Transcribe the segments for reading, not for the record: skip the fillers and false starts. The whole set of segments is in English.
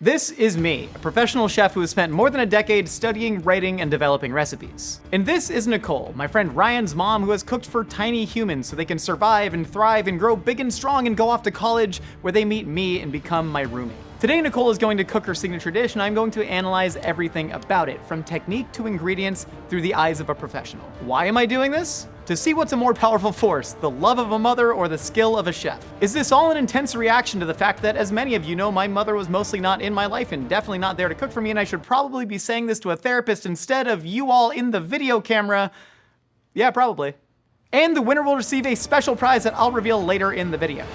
This is me, a professional chef who has spent more than a decade studying, writing, and developing recipes. And this is Nicole, my friend Ryan's mom, who has cooked for tiny humans so they can survive and thrive and grow big and strong and go off to college where they meet me and become my roommate. Today, Nicole is going to cook her signature dish, and I'm going to analyze everything about it, from technique to ingredients, through the eyes of a professional. Why am I doing this? To see what's a more powerful force, the love of a mother or the skill of a chef. Is this all an intense reaction to the fact that, as many of you know, my mother was mostly not in my life and definitely not there to cook for me, and I should probably be saying this to a therapist instead of you all in the video camera? Yeah, probably. And the winner will receive a special prize that I'll reveal later in the video.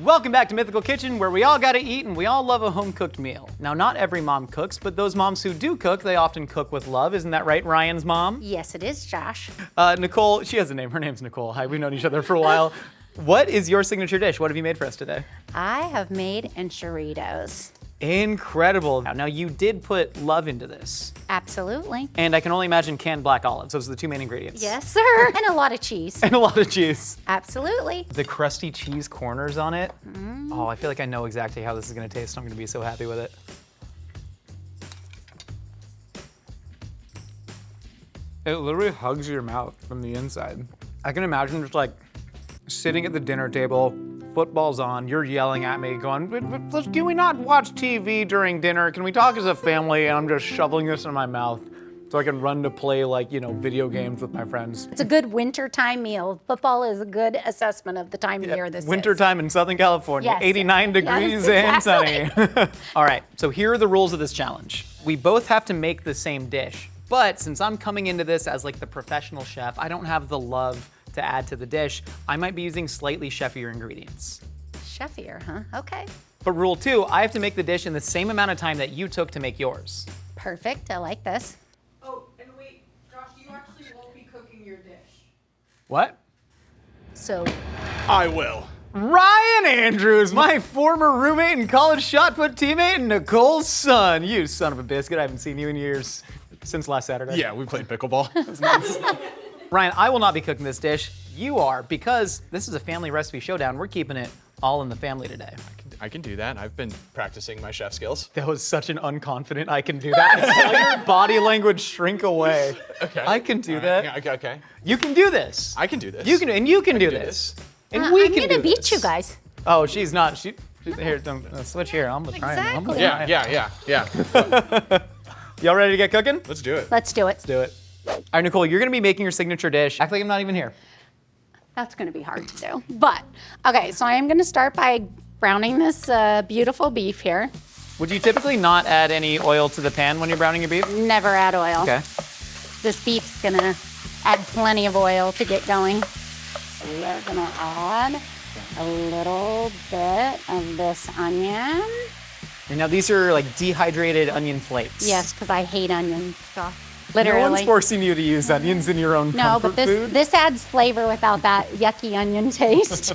Welcome back to Mythical Kitchen, where we all gotta eat and we all love a home-cooked meal. Now, not every mom cooks, but those moms who do cook, they often cook with love. Isn't that right, Ryan's mom? Yes, it is, Josh. Nicole, she has a name. Her name's Nicole. Hi, we've known each other for a while. What is your signature dish? What have you made for us today? I have made enchiladas. Incredible. Now, you did put love into this. Absolutely. And I can only imagine canned black olives. Those are the two main ingredients. Yes, sir. And a lot of cheese. And a lot of cheese. Absolutely. The crusty cheese corners on it. Oh, I feel like I know exactly how this is gonna taste. I'm gonna be so happy with it. It literally hugs your mouth from the inside. I can imagine just like sitting at the dinner table, football's on, you're yelling at me going, can we not watch TV during dinner? Can we talk as a family? And I'm just shoveling this in my mouth so I can run to play video games with my friends. It's a good wintertime meal. Football is a good assessment of the time of year this is. Wintertime in Southern California, Yes. 89 degrees and sunny. All right, so here are the rules of this challenge. We both have to make the same dish, but since I'm coming into this as like the professional chef, I don't have the love to add to the dish. I might be using slightly chefier ingredients. Chefier, huh? Okay. But rule 2, I have to make the dish in the same amount of time that you took to make yours. Perfect. I like this. Oh, and wait, Josh, you actually won't be cooking your dish. What? So, I will. Ryan Andrews, my former roommate and college shot put teammate, and Nicole's son. You son of a biscuit, I haven't seen you in years. Since last Saturday. Yeah, we played pickleball. Ryan, I will not be cooking this dish. You are, because this is a family recipe showdown. We're keeping it all in the family today. I can do that. I've been practicing my chef skills. That was such an unconfident I can do that. I saw your body language shrink away. Okay. I can do that. Yeah, okay. You can do this. I can do this. You can, and you can do do this. And we I'm can gonna do beat this. you guys. Oh, she's not. She's here. Don't switch here. I'm gonna try. I'm gonna Exactly. try. Yeah. Y'all ready to get cooking? Let's do it. Let's do it. Do it. All right, Nicole, you're gonna be making your signature dish. Act like I'm not even here. That's gonna be hard to do. But, okay, so I am gonna start by browning this beautiful beef here. Would you typically not add any oil to the pan when you're browning your beef? Never add oil. Okay. This beef's gonna add plenty of oil to get going. We're gonna add a little bit of this onion. And now these are like dehydrated onion flakes. Yes, because I hate onions. So No literally. one's forcing you to use onions in your own No, comfort but food. this adds flavor without that yucky onion taste.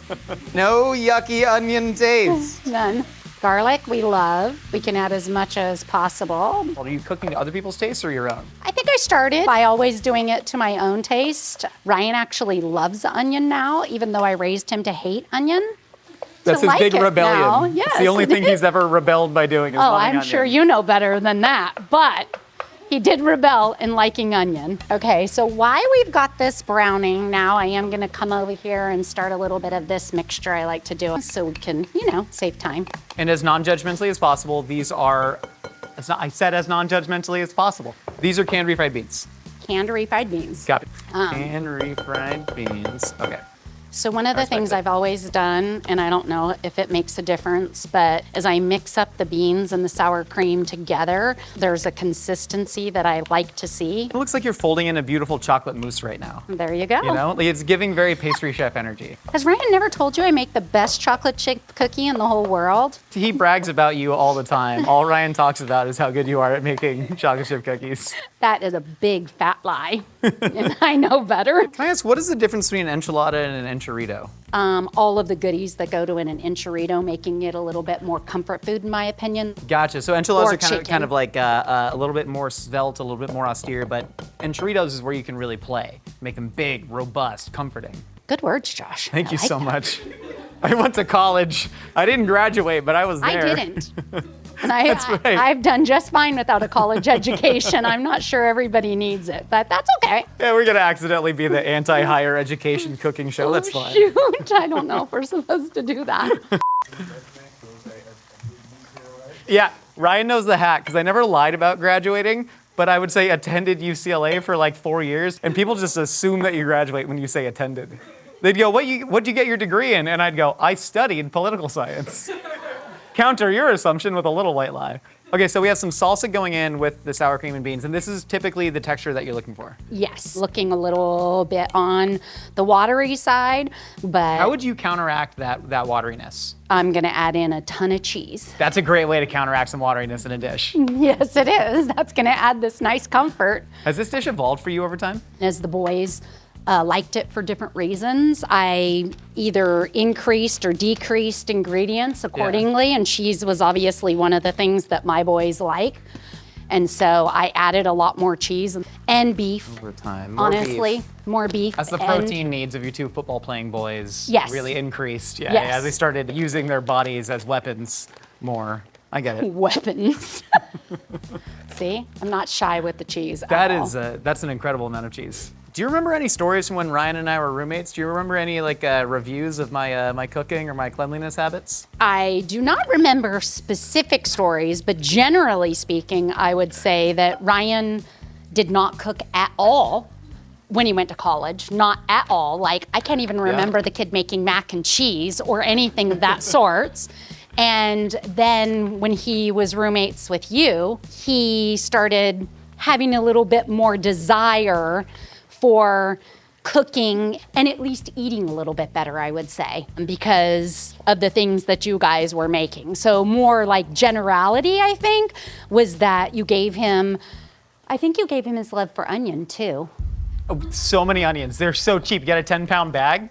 No yucky onion taste. None. Garlic we love. We can add as much as possible. Well, are you cooking to other people's tastes or your own? I think I started by always doing it to my own taste. Ryan actually loves onion now, even though I raised him to hate onion. That's To his like big it rebellion. now. It's Yes, the only it thing is. he's ever rebelled by doing is Oh, loving I'm onion. sure you know better than that, but he did rebel in liking onion. Okay, so while we've got this browning, now I am gonna come over here and start a little bit of this mixture I like to do so we can, save time. And as non-judgmentally as possible, these are, I said as non-judgmentally as possible. These are canned refried beans. Canned refried beans. Got it. Canned refried beans. Okay. So one of the things I've always done, and I don't know if it makes a difference, but as I mix up the beans and the sour cream together, there's a consistency that I like to see. It looks like you're folding in a beautiful chocolate mousse right now. There you go. You know, like it's giving very pastry chef energy. Has Ryan never told you I make the best chocolate chip cookie in the whole world? He brags about you all the time. All Ryan talks about is how good you are at making chocolate chip cookies. That is a big fat lie, and I know better. Can I ask, what is the difference between an enchilada and an enchilada? All of the goodies that go to an enchilada, making it a little bit more comfort food, in my opinion. Gotcha. So enchiladas Or are kind chicken. of like a little bit more svelte, a little bit more austere, but enchiladas is where you can really play. Make them big, robust, comforting. Good words, Josh. Thank I you like so that. much. I went to college. I didn't graduate, but I was there. I didn't. And That's right. I've done just fine without a college education. I'm not sure everybody needs it, but that's okay. Yeah, we're gonna accidentally be the anti-higher education cooking show. That's fine. Shoot, I don't know if we're supposed to do that. Yeah, Ryan knows the hack because I never lied about graduating, but I would say attended UCLA for like 4 years, and people just assume that you graduate when you say attended. They'd go, what'd you get your degree in? And I'd go, I studied political science. Counter your assumption with a little white lie. Okay, so we have some salsa going in with the sour cream and beans, and this is typically the texture that you're looking for. Yes, looking a little bit on the watery side, but How would you counteract that wateriness? I'm gonna add in a ton of cheese. That's a great way to counteract some wateriness in a dish. Yes, it is. That's gonna add this nice comfort. Has this dish evolved for you over time? As the boys liked it for different reasons, I either increased or decreased ingredients accordingly, and cheese was obviously one of the things that my boys like. And so I added a lot more cheese and beef. Over time. More beef. As the protein needs of your two football playing boys Yes. really increased. Yeah, Yes. as they started using their bodies as weapons more. I get it. Weapons. See, I'm not shy with the cheese That at all. is, that's an incredible amount of cheese. Do you remember any stories from when Ryan and I were roommates? Do you remember any reviews of my cooking or my cleanliness habits? I do not remember specific stories, but generally speaking, I would say that Ryan did not cook at all when he went to college. Not at all. Like, I can't even remember the kid making mac and cheese or anything of that sort. And then when he was roommates with you, he started having a little bit more desire for cooking and at least eating a little bit better, I would say, because of the things that you guys were making. So more like generality, I think, was that you gave him, I think you gave him his love for onion too. Oh, so many onions. They're so cheap. You get a 10-pound bag.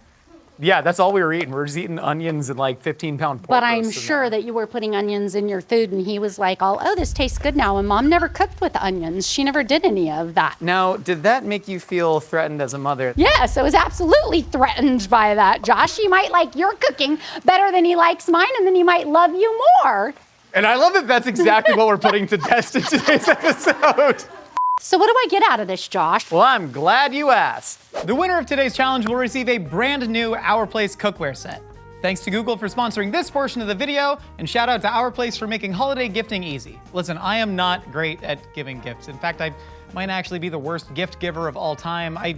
Yeah, that's all we were eating. We were just eating onions and like 15-pound pork But I'm roasts in sure there. that you were putting onions in your food and he was like, oh, this tastes good now. And Mom never cooked with onions. She never did any of that. Now, did that make you feel threatened as a mother? Yes, I was absolutely threatened by that, Josh. He might like your cooking better than he likes mine, and then he might love you more. And I love that that's exactly what we're putting to test in today's episode. So what do I get out of this, Josh? Well, I'm glad you asked. The winner of today's challenge will receive a brand new Our Place cookware set. Thanks to Google for sponsoring this portion of the video, and shout out to Our Place for making holiday gifting easy. Listen, I am not great at giving gifts. In fact, I might actually be the worst gift giver of all time. I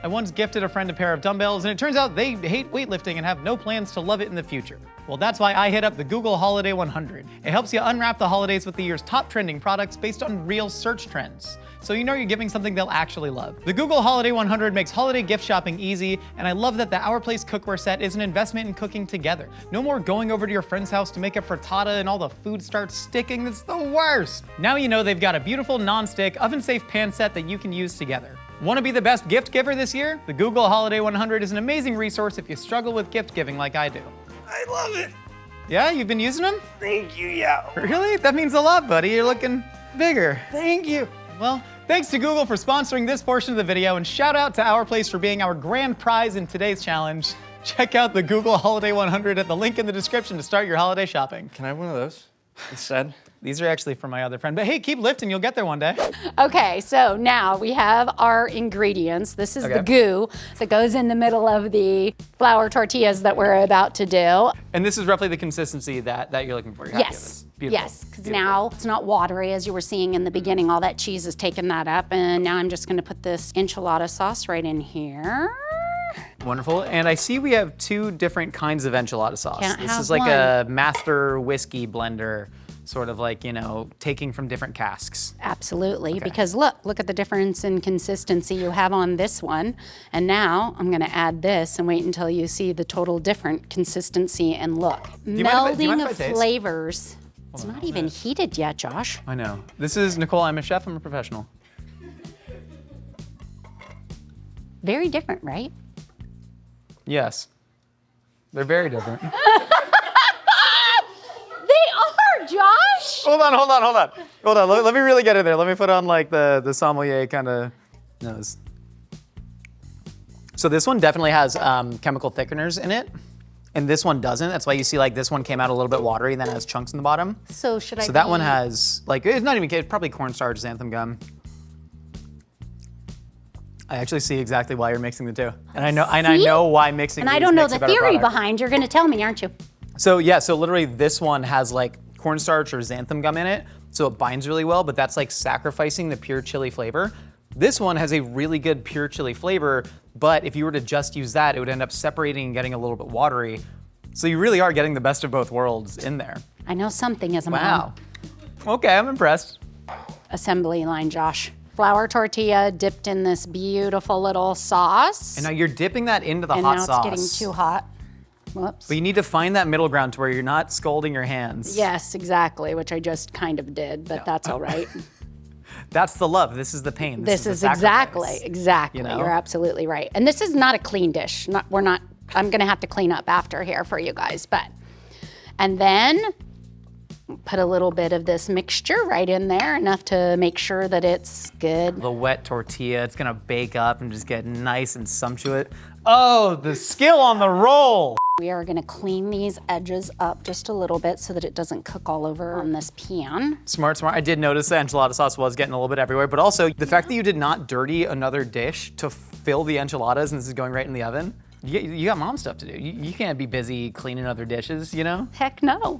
once gifted a friend a pair of dumbbells, and it turns out they hate weightlifting and have no plans to love it in the future. Well, that's why I hit up the Google Holiday 100. It helps you unwrap the holidays with the year's top trending products based on real search trends, so you know you're giving something they'll actually love. The Google Holiday 100 makes holiday gift shopping easy, and I love that the Our Place cookware set is an investment in cooking together. No more going over to your friend's house to make a frittata and all the food starts sticking. That's the worst. Now you know they've got a beautiful non-stick, oven-safe pan set that you can use together. Want to be the best gift giver this year? The Google Holiday 100 is an amazing resource if you struggle with gift giving like I do. I love it. Yeah, you've been using them? Thank you, yeah. Really? That means a lot, buddy. You're looking bigger. Thank you. Well, thanks to Google for sponsoring this portion of the video, and shout out to Our Place for being our grand prize in today's challenge. Check out the Google Holiday 100 at the link in the description to start your holiday shopping. Can I have one of those instead? These are actually from my other friend, but hey, keep lifting, you'll get there one day. Okay, so now we have our ingredients. This is the goo that goes in the middle of the flour tortillas that we're about to do. And this is roughly the consistency that you're looking for. You're happy with Yes. this. Beautiful. Yes, because now it's not watery as you were seeing in the beginning. All that cheese has taken that up, and now I'm just gonna put this enchilada sauce right in here. Wonderful. And I see we have two different kinds of enchilada sauce. Can't This have is like one. a master whiskey blender, sort of like, you know, taking from different casks. Absolutely, because look at the difference in consistency you have on this one. And now I'm gonna add this and wait until you see the total different consistency and look. you mind Melding if I of taste? flavors. It's not even heated yet, Josh. I know. This is Nicole, I'm a chef, I'm a professional. Very different, right? Yes. They're very different. They are, Josh! Hold on. Let me really get in there. Let me put on like the sommelier kind of nose. So this one definitely has chemical thickeners in it, and this one doesn't. That's why you see like this one came out a little bit watery and then has chunks in the bottom. So should I So that one has, like, it's not even, it's probably cornstarch, xanthan gum. I actually see exactly why you're mixing the two. And I know why mixing And I these don't know makes the a better theory product. behind. You're gonna tell me, aren't you? So yeah, so literally this one has like cornstarch or xanthan gum in it, so it binds really well, but that's like sacrificing the pure chili flavor. This one has a really good pure chili flavor, but if you were to just use that, it would end up separating and getting a little bit watery. So you really are getting the best of both worlds in there. I know something as a mom. Wow. Okay, I'm impressed. Assembly line, Josh. Flour tortilla dipped in this beautiful little sauce. And now you're dipping that into the And hot now sauce. it's getting too hot. Whoops. But you need to find that middle ground to where you're not scalding your hands. Yes, exactly, which I just kind of did, but that's all right. That's the love. This is the pain. This the is sacrifice. exactly. You know? You're absolutely right. And this is not a clean dish. I'm gonna have to clean up after here for you guys, and then put a little bit of this mixture right in there, enough to make sure that it's good. The wet tortilla, it's gonna bake up and just get nice and sumptuous. Oh, the skill on the roll. We are gonna clean these edges up just a little bit so that it doesn't cook all over on this pan. Smart. I did notice the enchilada sauce was getting a little bit everywhere, but also the fact that you did not dirty another dish to fill the enchiladas and this is going right in the oven. You got mom stuff to do. You can't be busy cleaning other dishes, you know? Heck no.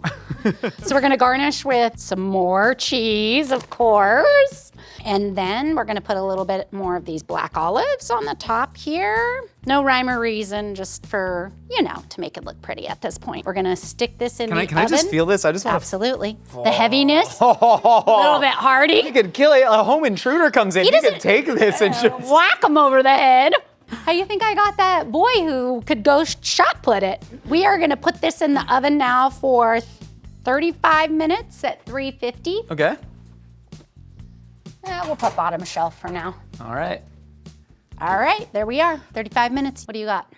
So we're gonna garnish with some more cheese, of course. And then we're gonna put a little bit more of these black olives on the top here. No rhyme or reason, just for, to make it look pretty at this point. We're gonna stick this in the oven. Can I just feel this? I just want to. Absolutely. The heaviness, a little bit hardy. You could kill it. A home intruder comes in. You could take this and just. Whack him over the head. How do you think I got that boy who could go shot put it? We are gonna put this in the oven now for 35 minutes at 350. Okay. We'll put bottom shelf for now. All right. All right, there we are, 35 minutes. What do you got?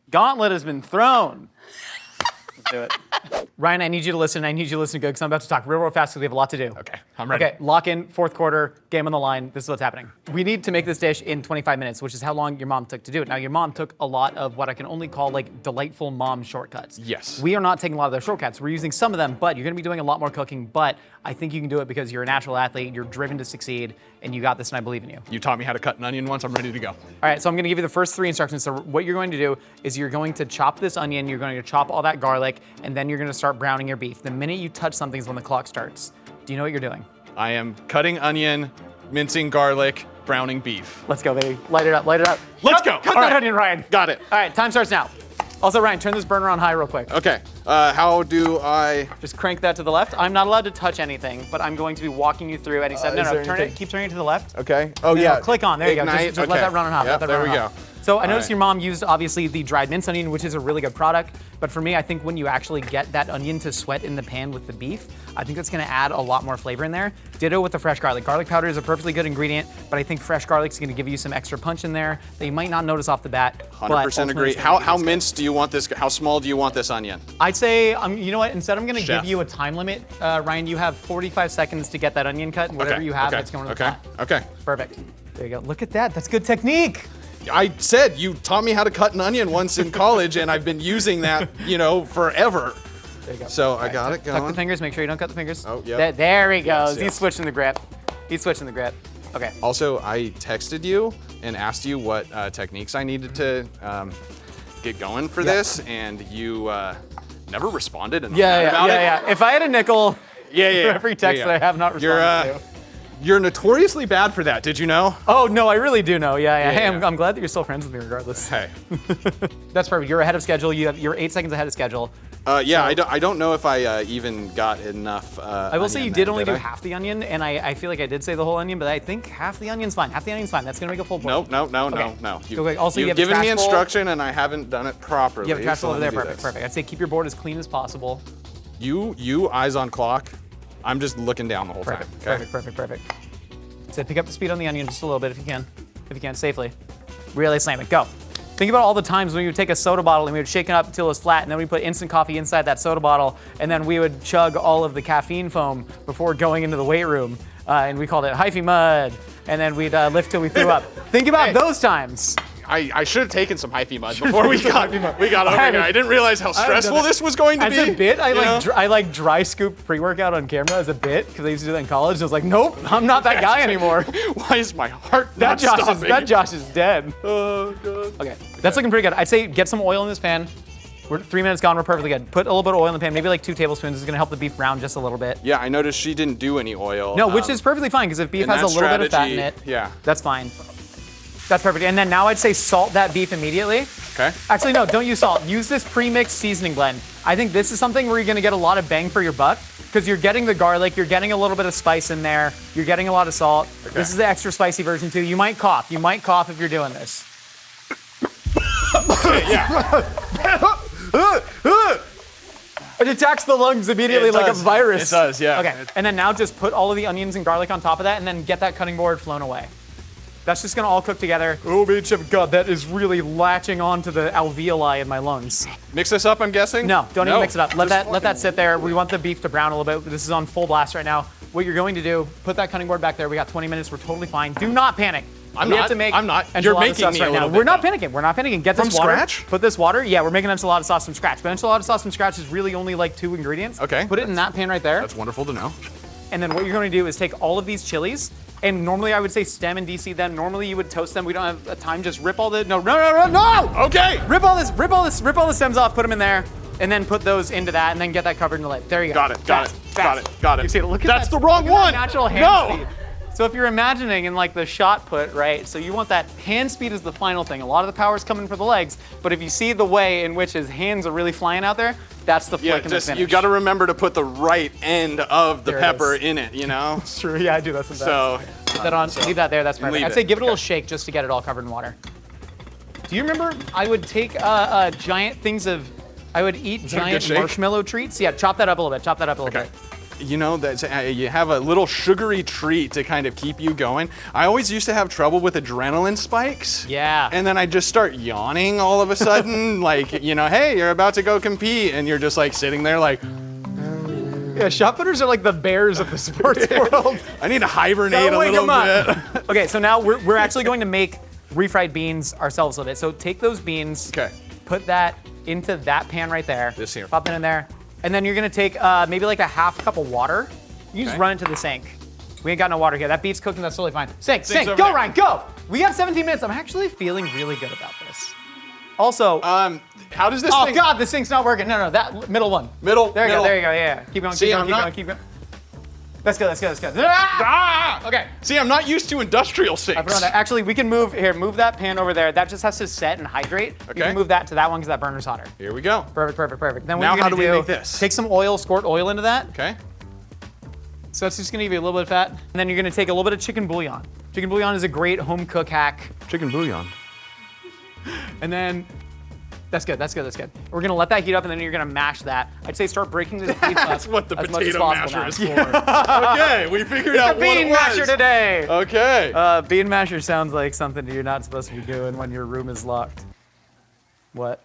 Gauntlet has been thrown. Let's do it. Ryan, I need you to listen. I need you to listen good because I'm about to talk real fast because we have a lot to do. Okay, I'm ready. Okay, lock in, fourth quarter, game on the line. This is what's happening. We need to make this dish in 25 minutes, which is how long your mom took to do it. Now, your mom took a lot of what I can only call like delightful mom shortcuts. Yes. We are not taking a lot of those shortcuts. We're using some of them, but you're gonna be doing a lot more cooking, but I think you can do it because you're a natural athlete, you're driven to succeed, and you got this, and I believe in you. You taught me how to cut an onion once. I'm ready to go. All right, so I'm gonna give you the first 3 instructions. So what you're going to do is you're going to chop this onion, you're going to chop all that garlic, and then you're gonna start browning your beef. The minute you touch something is when the clock starts. Do you know what you're doing? I am cutting onion, mincing garlic, browning beef. Let's go, baby. Light it up, light it up. Let's Cut go. that All right. onion, Ryan. Got it. All right, time starts now. Also, Ryan, turn this burner on high real quick. Okay, how do I? Just crank that to the left. I'm not allowed to touch anything, but I'm going to be walking you through any step. is there Turn it, anything- keep turning it to the left. Okay. Oh No, yeah. click on, there you go. Ignite. Just let that run on hot. Yep, Let that there run we on go. hot. So I noticed right. your mom used obviously the dried minced onion, which is a really good product. But for me, I think when you actually get that onion to sweat in the pan with the beef, I think that's gonna add a lot more flavor in there. Ditto with the fresh garlic. Garlic powder is a perfectly good ingredient, but I think fresh garlic is gonna give you some extra punch in there that you might not notice off the bat. 100% agree. How minced do you want this? How small do you want this onion? I'd say, you know what? Instead, I'm gonna Chef. give you a time limit. Ryan, you have 45 seconds to get that onion cut, and whatever Okay, you have, okay, that's going to the okay, pot. okay. Perfect. There you go. Look at that. That's good technique. I said you taught me how to cut an onion once in college, and I've been using that, forever. There you go. So I got it Tuck the going. fingers. Make sure you don't cut the fingers. Oh, yep. There he goes. yes. He's switching the grip. He's switching the grip. Okay. Also, I texted you and asked you what techniques I needed to get going for this, and you never responded. And Yeah. If I had a nickel Yeah. for every text that I have not responded to. You're notoriously bad for that. Did you know? Oh, no, I really do know. Yeah. Hey, yeah. I'm glad that you're still friends with me regardless. Hey. That's perfect. You're ahead of schedule. You're 8 seconds ahead of schedule. Yeah. I don't know if I even got enough. I will say you did only do half the onion, and I feel like I did say the whole onion, but I think half the onion's fine. Half the onion's fine. That's gonna make a full boil. No. Okay. Okay, also, you You've have a given me trash bowl. instruction, and I haven't done it properly. You have a trash so bowl over let there. me do Perfect. this. I'd say keep your board as clean as possible. You eyes on clock. I'm just looking down the whole time. Okay? Perfect. So pick up the speed on the onion just a little bit if you can safely. Really slam it. Go. Think about all the times when we would take a soda bottle and we would shake it up until it was flat, and then we put instant coffee inside that soda bottle, and then we would chug all of the caffeine foam before going into the weight room, and we called it hyphy mud, and then we'd lift till we threw up. Think about those times. I should have taken some hyphy mud before we got over here. I didn't realize how stressful this was going to be. As a bit, you know? I like dry scooped pre-workout on camera as a bit because I used to do that in college. I was like, nope, I'm not that guy anymore. Why is my heart not stopping? That Josh is dead. Oh, God. Okay, that's looking pretty good. I'd say get some oil in this pan. We're 3 minutes gone, we're perfectly good. Put a little bit of oil in the pan, maybe like 2 tablespoons. This is gonna help the beef brown just a little bit. Yeah, I noticed she didn't do any oil. No, which is perfectly fine, because if beef has a little bit of fat in it, yeah, that's fine. That's perfect. And then now I'd say salt that beef immediately. Okay. Actually, no, don't use salt. Use this pre-mixed seasoning blend. I think this is something where you're gonna get a lot of bang for your buck, because you're getting the garlic, you're getting a little bit of spice in there, you're getting a lot of salt. Okay. This is the extra spicy version too. You might cough. You might cough if you're doing this. Okay, yeah. It attacks the lungs immediately like a virus. It does, yeah. Okay, and then now just put all of the onions and garlic on top of that, and then get that cutting board flown away. That's just gonna all cook together. Oh, man, God, that is really latching onto the alveoli in my lungs. Mix this up, I'm guessing? No, don't even mix it up. Let that sit there. We want the beef to brown a little bit. This is on full blast right now. What you're going to do, put that cutting board back there. We got 20 minutes, we're totally fine. Do not panic. I'm not. You're making me right now. We're not panicking. We're not panicking. Get this from water. Scratch? Put this water. Yeah, we're making enchilada sauce from scratch. But enchilada sauce from scratch is really only like 2 ingredients. Okay. Put it in that pan right there. That's wonderful to know. And then what you're going to do is take all of these chilies, and normally I would say stem and DC them. Normally you would toast them. We don't have time. Just rip all the no. Okay. Rip all the stems off. Put them in there, and then put those into that, and then get that covered in the lid. There you go. Got it. You see, look at That's that. the wrong Look at one. that natural hand speed. So if you're imagining in like the shot put, right? So you want that hand speed is the final thing. A lot of the power is coming for the legs, but if you see the way in which his hands are really flying out there, that's the flick and the finish. You got to remember to put the right end of the pepper in it, you know? It's true, yeah, I do that sometimes. So, put that on, leave that there, that's perfect. I'd say give it a little shake just to get it all covered in water. Do you remember I would take giant things of, I would eat giant marshmallow treats? Yeah, chop that up a little bit, bit. You know, you have a little sugary treat to kind of keep you going. I always used to have trouble with adrenaline spikes. Yeah. And then I just start yawning all of a sudden, like, you know, hey, you're about to go compete, and you're just like sitting there like, yeah, shot putters are like the bears of the sports world. I need to hibernate a little bit. Okay, so now we're actually going to make refried beans ourselves a little bit. So take those beans, put that into that pan right there. This here. Pop it in there. And then you're gonna take maybe like a half cup of water. You just run it to the sink. We ain't got no water here. That beef's cooking, that's totally fine. Sink, go there. Ryan, go! We got 17 minutes. I'm actually feeling really good about this. Also, how does this thing? Oh God, this sink's not working. No, that middle one. There you go, yeah. Keep going, keep going. That's good. Okay. See, I'm not used to industrial sinks. Actually, we can move that pan over there. That just has to set and hydrate. Okay. You can move that to that one because that burner's hotter. Here we go. Perfect. Then now how do we make this? Take some oil, squirt oil into that. Okay. So that's just gonna give you a little bit of fat. And then you're gonna take a little bit of chicken bouillon. Chicken bouillon is a great home cook hack. Chicken bouillon. And then, that's good. We're gonna let that heat up, and then you're gonna mash that. I'd say start breaking this beef up. That's what the as potato masher is for. Okay, we figured out what it was. Bean masher today. Okay. Bean masher sounds like something you're not supposed to be doing when your room is locked. What?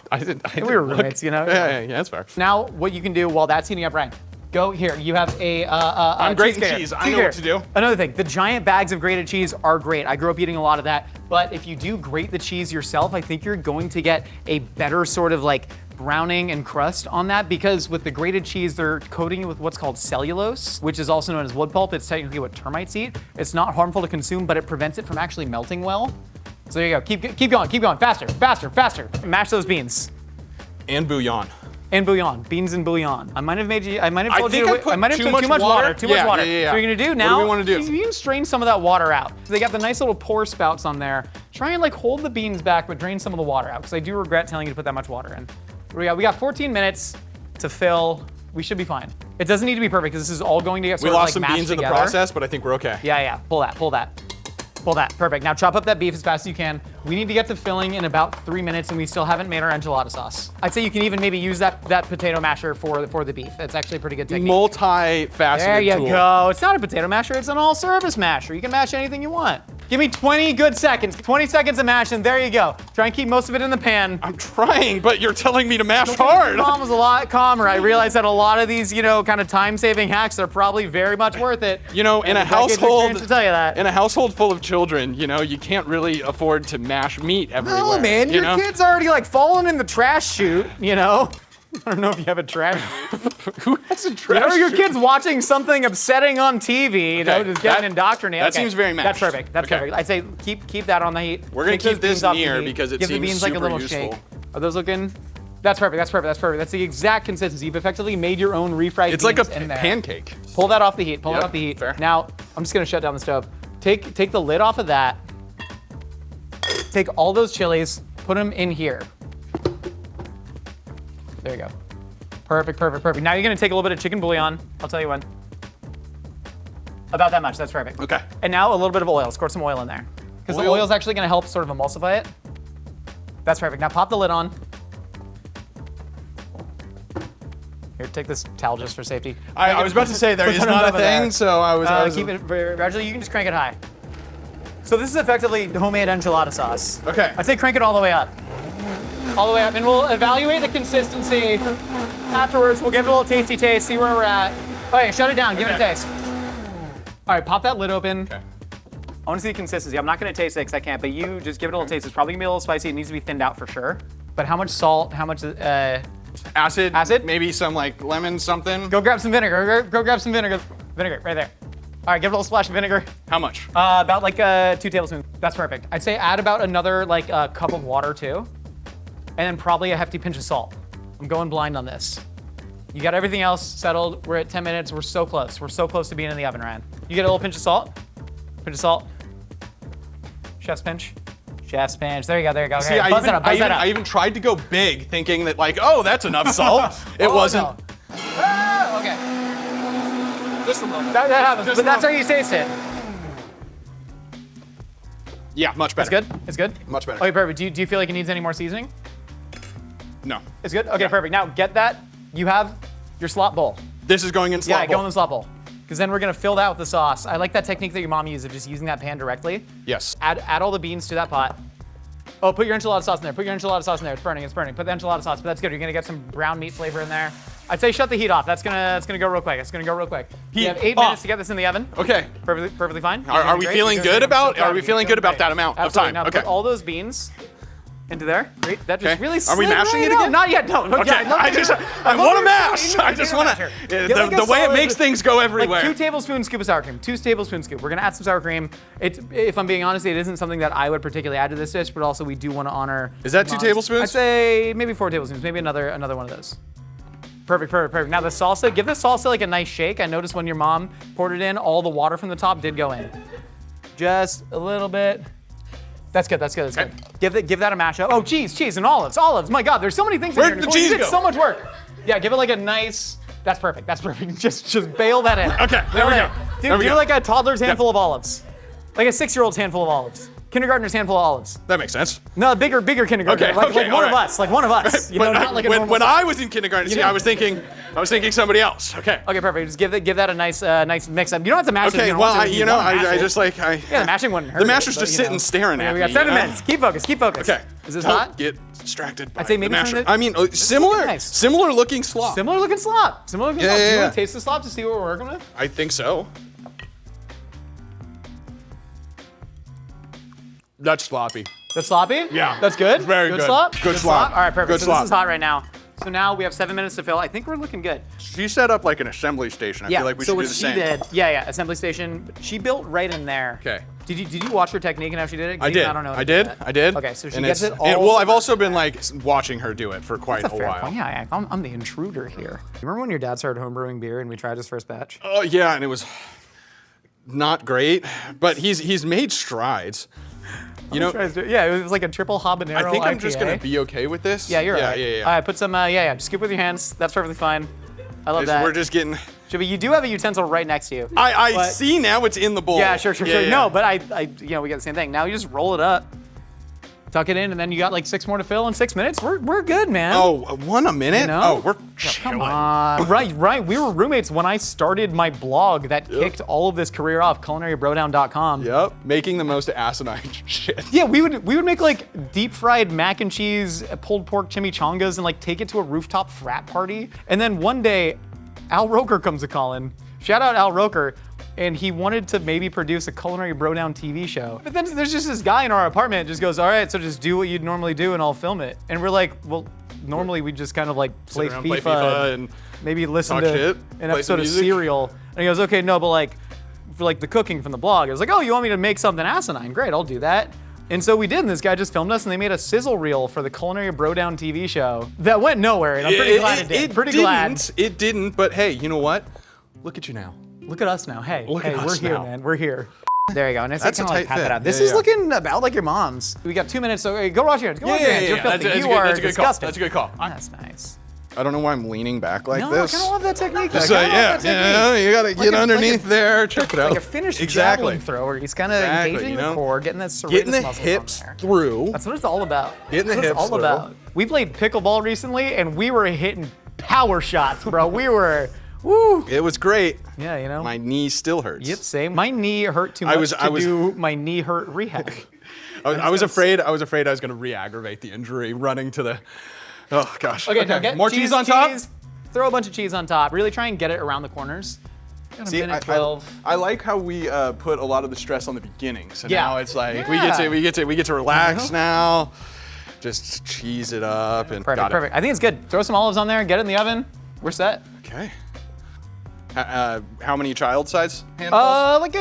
I didn't we were roommates, you know? Yeah, that's fair. Now, what you can do while that's heating up, Ryan, go here. You have I'm grating cheese. I know what to do. Another thing, the giant bags of grated cheese are great. I grew up eating a lot of that. But if you do grate the cheese yourself, I think you're going to get a better sort of like browning and crust on that, because with the grated cheese, they're coating it with what's called cellulose, which is also known as wood pulp. It's technically what termites eat. It's not harmful to consume, but it prevents it from actually melting well. So there you go. Keep going. Faster. Mash those beans. And bouillon. And bouillon, beans and bouillon. I might have told you. I might have put too much water. Too much water. Yeah. So what you're gonna do now? What do we want to do? You can strain some of that water out. So they got the nice little pour spouts on there. Try and like hold the beans back, but drain some of the water out, because I do regret telling you to put that much water in. We got 14 minutes to fill. We should be fine. It doesn't need to be perfect, because this is all going to get sort of like mashed together. We lost some beans in the process, but I think we're okay. Yeah. Pull that. Perfect. Now chop up that beef as fast as you can. We need to get to filling in about 3 minutes, and we still haven't made our enchilada sauce. I'd say you can even maybe use that potato masher for the beef. It's actually a pretty good technique. Multi-faceted There you tool. go. It's not a potato masher, it's an all-service masher. You can mash anything you want. Give me 20 good seconds. 20 seconds of mash, and there you go. Try and keep most of it in the pan. I'm trying, but you're telling me to mash hard. Mom was a lot calmer. I realized that a lot of these, kind of time-saving hacks are probably very much worth it. In a Decades household, to tell you that. in a household full of children, you can't really afford to mash meat everywhere. No, man, your know? kid's already like falling in the trash chute, I don't know if you have a trash. Who has a trash Your chute? kid's watching something upsetting on TV, just getting indoctrinated. That seems very That's mashed. perfect. That's perfect. I'd say keep that on the heat. We're gonna Take those keep this beans off the near heat. because it Give the seems beans like a super little useful. shake. Are those looking? That's perfect. That's perfect. That's perfect. That's the exact consistency. You've effectively made your own refried It's like beans a in there. pancake. Pull that off the heat. Pull it Yep, off the heat. fair. Now I'm just gonna shut down the stove. Take the lid off of that. Take all those chilies. Put them in here. There you go. Perfect, perfect, perfect. Now you're gonna take a little bit of chicken bouillon. I'll tell you when. About that much, that's perfect. Okay. And now a little bit of oil. Squirt some oil in there. Because the Oil? oil is actually gonna help sort of emulsify it. That's perfect. Now pop the lid on. Here, take this towel just for safety. I was about to say there Put is that on not a top of there. thing, so I was. Keep it gradually. You can just crank it high. So this is effectively homemade enchilada sauce. Okay. I'd say crank it all the way up. All the way up, and we'll evaluate the consistency afterwards. We'll give it a little tasty taste, see where we're at. Okay, shut it down, give it a Okay. taste. All right, pop that lid open. Okay. I want to see the consistency. I'm not gonna taste it because I can't, but you just give it a little taste. It's probably gonna be a little spicy. It needs to be thinned out for sure. But how much salt, how much, Acid. Acid? Maybe some like lemon something. go grab some vinegar. Go grab some vinegar. Vinegar, right there. All right, give it a little splash of vinegar. How much? About like 2 tablespoons. That's perfect. I'd say add about another cup of water too. And then probably a hefty pinch of salt. I'm going blind on this. You got everything else settled. We're at 10 minutes. We're so close. We're so close to being in the oven, Ryan. You get a little pinch of salt. Pinch of salt. Chef's pinch. Chef's pinch. There you go. There you go. See, Okay, I buzz that even, up. I even tried to go big, thinking that that's enough salt. It wasn't. No. Ah, okay. Just a little. That happens, Just but that's a how you taste it. Yeah, much better. It's good? It's good? Much better. Okay, perfect. Do you feel like it needs any more seasoning? No. It's good? Okay, Yeah. perfect. Now get that. You have your slop bowl. This is going in slop Yeah, bowl. go in the slop bowl. Because then we're gonna fill that with the sauce. I like that technique that your mom used of just using that pan directly. Yes. Add all the beans to that pot. Oh, put your enchilada sauce in there. Put your enchilada sauce in there. It's burning. It's burning. Put the enchilada sauce. But that's good. You're gonna get some brown meat flavor in there. I'd say shut the heat off. That's gonna go real quick. It's gonna go real quick. Heat You have 8 off. minutes to get this in the oven. Okay. Perfectly fine. You're Are doing we great. feeling You're doing good great. I'm about? so proud Are of we you. feeling You're good doing about that great. amount of Absolutely. time? Now Okay. put all those beans into there. Great. That just Okay. really Are we slid mashing right it up. again? Not yet. No. Okay. I love want to your- mash. you I need just to want mash to. it. Get like a The way it solid- makes things go everywhere. Like 2 tablespoon scoop of sour cream. 2 tablespoon scoop. We're gonna add some sour cream. If I'm being honest, it isn't something that I would particularly add to this dish, but also we do want to honor. Is that 2 mom's. tablespoons? I'd say maybe 4 tablespoons. Maybe another one of those. Perfect, perfect, perfect. Now the salsa, give the salsa like a nice shake. I noticed when your mom poured it in, all the water from the top did go in. Just a little bit. That's good, that's good, that's good. Give that a mash up. Oh, cheese, and olives. My God, there's so many things in Where'd here. the Nicole. You cheese did go? so much work. Yeah, give it like a nice, that's perfect. Just bail that in. Okay, there we go. Dude, There we do go. like a toddler's handful of olives. Like a 6-year-old's handful of olives. Kindergartner's handful of olives. That makes sense. No, bigger kindergartner. Okay, like okay, one all of right. us, like one of us. You know, not like a normal when size. I was in kindergarten, see, know- I was thinking somebody else. Okay. Okay, perfect. Just give that a nice mix up. You don't have to mash it. Okay. You know, Well, once if you wanna mash I it. just like I. Yeah, the mashing wouldn't hurt. The master's it, just but, you sitting know. staring Okay, at we me. got 7 you know? minutes. Keep focus. Okay. Is this Don't hot? get distracted by I'd say the maybe turn masher. it- I mean, similar nice. similar looking slop. Similar looking slop. Yeah, Do you yeah. want to taste the slop to see what we're working with? I think so. That's sloppy. That's sloppy? Yeah. That's good? Very good. Slop? Good slop. All right, perfect. Good so slop. this is hot right now. So now we have 7 minutes to fill. I think we're looking good. She set up like an assembly station. I feel like we so should what do the she same. did, assembly station. She built right in there. Okay. Did you watch her technique and how she did it? 'Cause I even did. I don't know. how I to do did. that. I did. Okay, so she And gets it's- it all. and, well, I've separate. also been like watching her do it for quite That's a a fair while. point. Yeah, I'm the intruder here. You remember when your dad started homebrewing beer and we tried his first batch? Oh yeah, and it was not great, but he's made strides. You know, Yeah, it was like a triple habanero I think I'm IPA. just gonna be okay with this. Yeah, you're yeah, right. Yeah, yeah. All right, put some. Just scoop with your hands. That's perfectly fine. I love that. We're just getting. But you do have a utensil right next to you. I But- see now it's in the bowl. Yeah, sure. Yeah. No, but I, we got the same thing. Now you just roll it up. tuck it in, and then you got like 6 more to fill in 6 minutes. We're good, man. Oh, 1 a minute? You know? Oh, we're Come chilling. on. Right. We were roommates when I started my blog that kicked all of this career off, culinarybrodown.com. Yep, making the most asinine shit. Yeah, we would make like deep fried mac and cheese, pulled pork chimichangas, and like take it to a rooftop frat party. And then one day, Al Roker comes a calling. Shout out Al Roker. And he wanted to maybe produce a Culinary Brodown TV show. But then there's just this guy in our apartment just goes, all right, so just do what you'd normally do and I'll film it. And we're like, well, normally we just kind of like play around, FIFA, play FIFA and maybe listen talk to shit, an play episode some of music. Serial. And he goes, okay, no, but like, for like the cooking from the blog, I was like, oh, you want me to make something asinine? Great, I'll do that. And so we did, and this guy just filmed us, and they made a sizzle reel for the Culinary Brodown TV show that went nowhere, and I'm pretty glad it did. It didn't, but hey, you know what? Look at you now. Look at us now. Hey, Look at we're us here, now. man. We're here. There you go. And it's That's like, a kinda like tight pat that fit. out. This Yeah, is yeah. looking about like your mom's. We got 2 minutes, so hey, go wash your hands. Go wash your hands. You're filthy. You are That's a good call. disgusting. That's a good call. That's nice. I don't know why I'm leaning back like No, this. I kind of love that technique. Just you gotta get underneath there. Check it out. Like a finished exactly. javelin thrower. He's kind of Exactly, engaging you the know? core, getting that serratus Getting the muscles hips on there. through. That's what it's all about. Getting the That's what hips it's all through. about. We played pickleball recently, and we were hitting power shots, bro. We were, woo. It was great. Yeah, you know. My knee still hurts. Yep, same. My knee hurt too much to do my knee hurt rehab. I was afraid I was gonna re-aggravate the injury running to the. Oh gosh. Okay, now get more cheese on top. Throw a bunch of cheese on top. Really try and get it around the corners. See, minute 12. I like how we put a lot of the stress on the beginning. So Yeah. now it's like Yeah. we get to relax now. Just cheese it up and Perfect, got it. perfect. I think it's good. Throw some olives on there, get it in the oven. We're set. Okay. How many child size handfuls? Like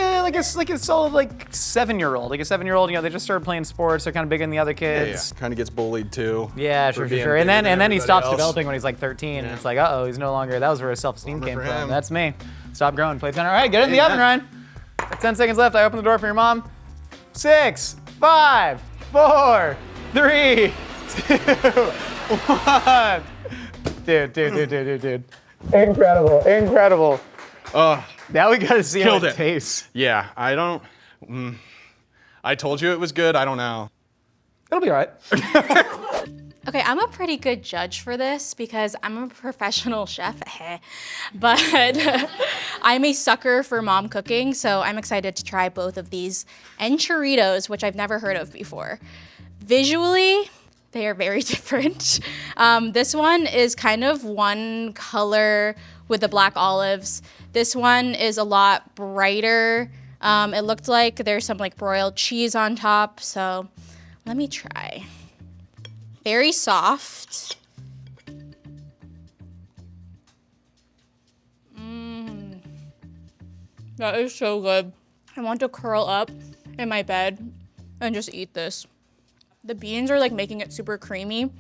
a solid like 7-year-old. Like a 7-year-old, you know, they just started playing sports. They're kind of bigger than the other kids. Kind of gets bullied too. Yeah, for sure. being And bigger then than he everybody stops else. developing when he's like 13, and it's like, uh-oh, he's no longer. That was where his self-esteem came for from. him. That's me. Stop growing. Play 10. All right, get it in the oven, Ryan. 10 seconds left. I open the door for your mom. 6, 5, 4, 3, 2, 1. Dude. Incredible. Now we gotta see how Killed it it. tastes. Yeah, I don't. I told you it was good. I don't know. It'll be all right. Okay, I'm a pretty good judge for this because I'm a professional chef, but I'm a sucker for mom cooking, so I'm excited to try both of these enchiritos, which I've never heard of before. Visually, they are very different. This one is kind of one color with the black olives. This one is a lot brighter. It looked like there's some like broiled cheese on top, so let me try. Very soft. That is so good. I want to curl up in my bed and just eat this. The beans are like making it super creamy.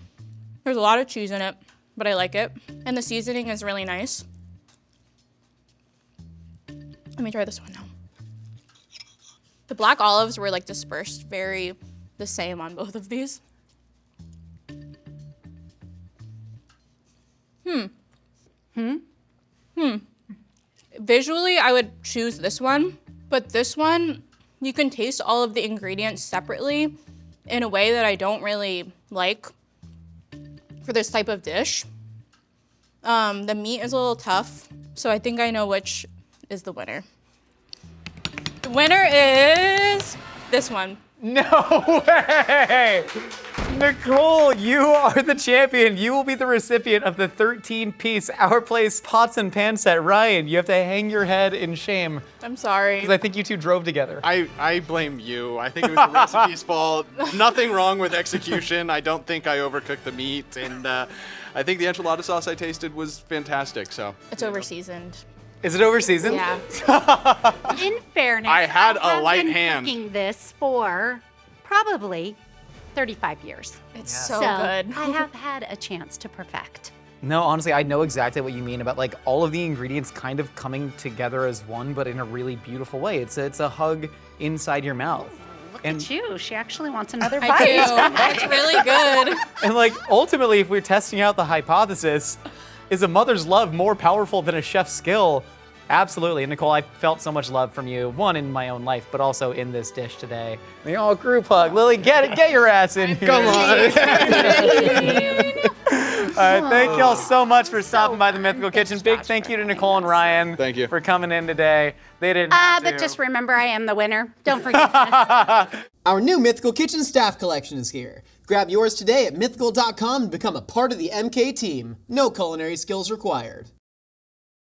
There's a lot of cheese in it, but I like it. And the seasoning is really nice. Let me try this one now. The black olives were like dispersed very the same on both of these. Visually, I would choose this one, but this one, you can taste all of the ingredients separately in a way that I don't really like for this type of dish. The meat is a little tough, so I think I know which is the winner. The winner is this one. No way! Nicole, you are the champion. You will be the recipient of the 13-piece Our Place pots and pan set. Ryan, you have to hang your head in shame I'm sorry. because I think you two drove together. I blame you. I think it was the recipe's fault. Nothing wrong with execution. I don't think I overcooked the meat, and I think the enchilada sauce I tasted was fantastic. So It's over seasoned. Is it over season? Yeah. In fairness, I had a have light been hand. cooking this for probably 35 years. It's so So good. I have had a chance to perfect. No, honestly, I know exactly what you mean about like all of the ingredients kind of coming together as one, but in a really beautiful way. It's a hug inside your mouth. Look And- at you. She actually wants another I bite. do. It's really good. And like ultimately, if we're testing out the hypothesis, is a mother's love more powerful than a chef's skill? Absolutely. And Nicole, I felt so much love from you, one in my own life, but also in this dish today. The all group hug. Lily, get your ass in here. Come on. All right, thank y'all so much for stopping by the Mythical Kitchen. Big thank you to Nicole and Ryan. Thank you. For coming in today. They didn't have to. But just remember, I am the winner. Don't forget that. Our new Mythical Kitchen staff collection is here. Grab yours today at mythical.com and become a part of the MK team. No culinary skills required.